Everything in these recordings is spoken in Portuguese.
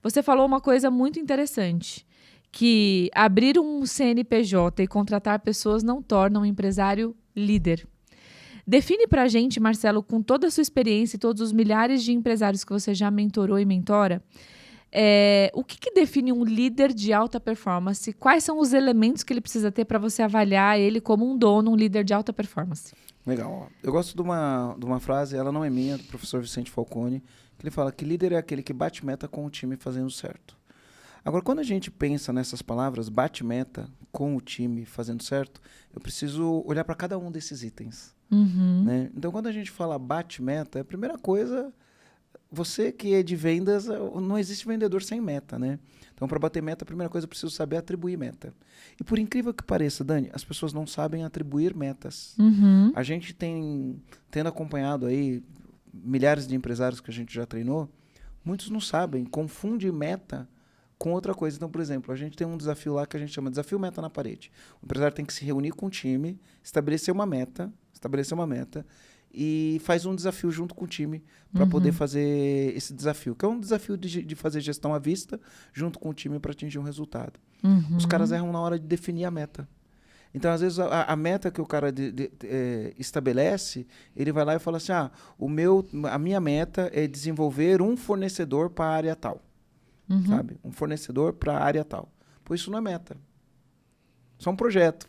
Você falou uma coisa muito interessante, que abrir um CNPJ e contratar pessoas não torna um empresário líder. Define pra gente, Marcelo, com toda a sua experiência e todos os milhares de empresários que você já mentorou e mentora, o que define um líder de alta performance? Quais são os elementos que ele precisa ter para você avaliar ele como um dono, um líder de alta performance? Legal. Eu gosto de uma frase, ela não é minha, do professor Vicente Falcone, que ele fala que líder é aquele que bate meta com o time fazendo certo. Agora, quando a gente pensa nessas palavras, bate meta com o time fazendo certo, eu preciso olhar para cada um desses itens. Né? Então, quando a gente fala bate meta, a primeira coisa, você que é de vendas, não existe vendedor sem meta, né? Então, para bater meta, a primeira coisa, eu preciso saber atribuir meta. E por incrível que pareça, Dani, as pessoas não sabem atribuir metas. A gente tendo acompanhado aí milhares de empresários que a gente já treinou, muitos não sabem, confundem meta com outra coisa. Então, por exemplo, a gente tem um desafio lá que a gente chama de desafio meta na parede. O empresário tem que se reunir com o time, estabelecer uma meta e faz um desafio junto com o time para poder fazer esse desafio, que é um desafio de fazer gestão à vista junto com o time para atingir um resultado. Os caras erram na hora de definir a meta. Então, às vezes, a meta que o cara estabelece, ele vai lá e fala assim, a minha meta é desenvolver um fornecedor para a área tal. Sabe? Um fornecedor para a área tal. Pois isso não é meta. Só um projeto.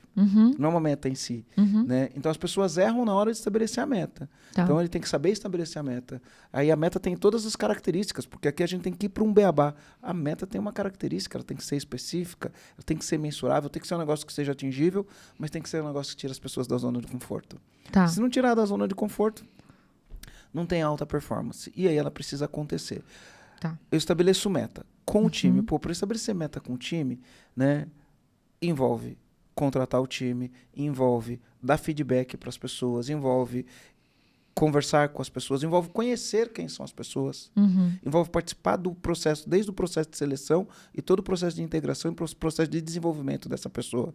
Não é uma meta em si. Né? Então, as pessoas erram na hora de estabelecer a meta. Tá. Então, ele tem que saber estabelecer a meta. Aí, a meta tem todas as características, porque aqui a gente tem que ir para um beabá. A meta tem uma característica, ela tem que ser específica, ela tem que ser mensurável, tem que ser um negócio que seja atingível, mas tem que ser um negócio que tire as pessoas da zona de conforto. Tá. Se não tirar da zona de conforto, não tem alta performance. E aí, ela precisa acontecer. Tá. Eu estabeleço meta com o time. Para estabelecer meta com o time, né, envolve contratar o time, envolve dar feedback para as pessoas, envolve conversar com as pessoas, envolve conhecer quem são as pessoas, envolve participar do processo, desde o processo de seleção e todo o processo de integração e o processo de desenvolvimento dessa pessoa.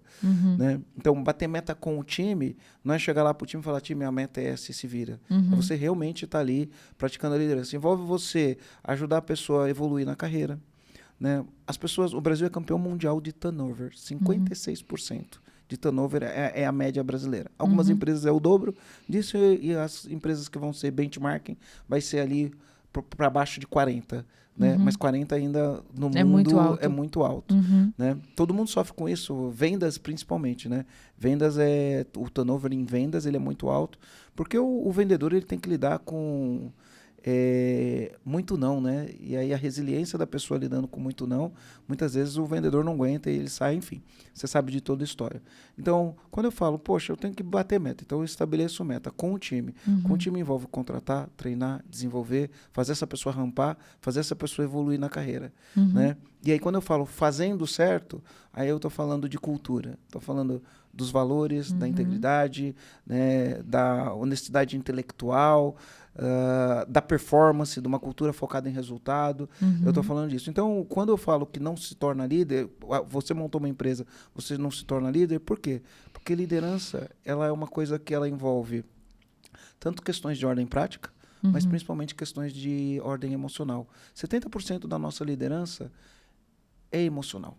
Né? Então, bater meta com o time não é chegar lá para o time e falar, time, a meta é essa e se vira. É você realmente estar ali praticando a liderança. Envolve você ajudar a pessoa a evoluir na carreira. Né? As pessoas, o Brasil é campeão mundial de turnover, 56% de turnover é a média brasileira. Algumas empresas é o dobro disso e as empresas que vão ser benchmarking vai ser ali para baixo de 40%. Né? Mas 40 ainda no mundo é muito alto. Né? Todo mundo sofre com isso, vendas principalmente. Né? O turnover em vendas ele é muito alto, porque o vendedor ele tem que lidar com muito não, né? E aí a resiliência da pessoa lidando com muito não, muitas vezes o vendedor não aguenta e ele sai, enfim. Você sabe de toda a história. Então, quando eu falo, poxa, eu tenho que bater meta, então eu estabeleço meta com o time. Com o time envolve contratar, treinar, desenvolver, fazer essa pessoa rampar, fazer essa pessoa evoluir na carreira, né? E aí quando eu falo fazendo certo, aí eu estou falando de cultura, estou falando dos valores, da integridade, né, da honestidade intelectual, da performance, de uma cultura focada em resultado. Eu estou falando disso. Então, quando eu falo que não se torna líder, você montou uma empresa, você não se torna líder, por quê? Porque liderança ela é uma coisa que ela envolve tanto questões de ordem prática, mas principalmente questões de ordem emocional. 70% da nossa liderança é emocional.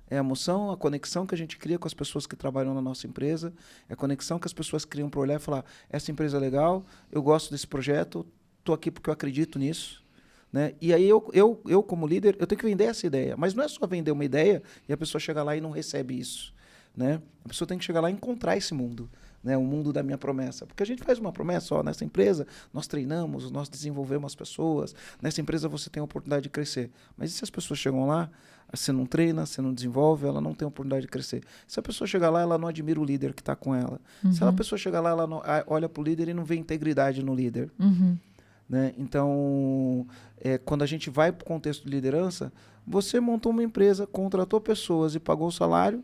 É a emoção, a conexão que a gente cria com as pessoas que trabalham na nossa empresa, é a conexão que as pessoas criam para olhar e falar, essa empresa é legal, eu gosto desse projeto, estou aqui porque eu acredito nisso. Né? E aí eu, como líder, eu tenho que vender essa ideia. Mas não é só vender uma ideia e a pessoa chega lá e não recebe isso. Né? A pessoa tem que chegar lá e encontrar esse mundo. Né, o mundo da minha promessa. Porque a gente faz uma promessa, nessa empresa nós treinamos, nós desenvolvemos as pessoas, nessa empresa você tem a oportunidade de crescer. Mas e se as pessoas chegam lá, você não treina, você não desenvolve, ela não tem a oportunidade de crescer. Se a pessoa chegar lá, ela não admira o líder que está com ela. Se a pessoa chegar lá, ela não, olha para o líder e não vê integridade no líder. Né? Então, quando a gente vai para o contexto de liderança, você montou uma empresa, contratou pessoas e pagou o salário,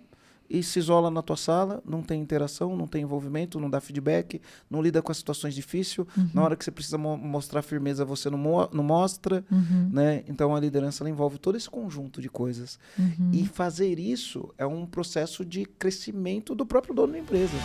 e se isola na tua sala, não tem interação, não tem envolvimento, não dá feedback, não lida com as situações difíceis. Na hora que você precisa mostrar firmeza, você não mostra. Né? Então, a liderança ela envolve todo esse conjunto de coisas. E fazer isso é um processo de crescimento do próprio dono da empresa.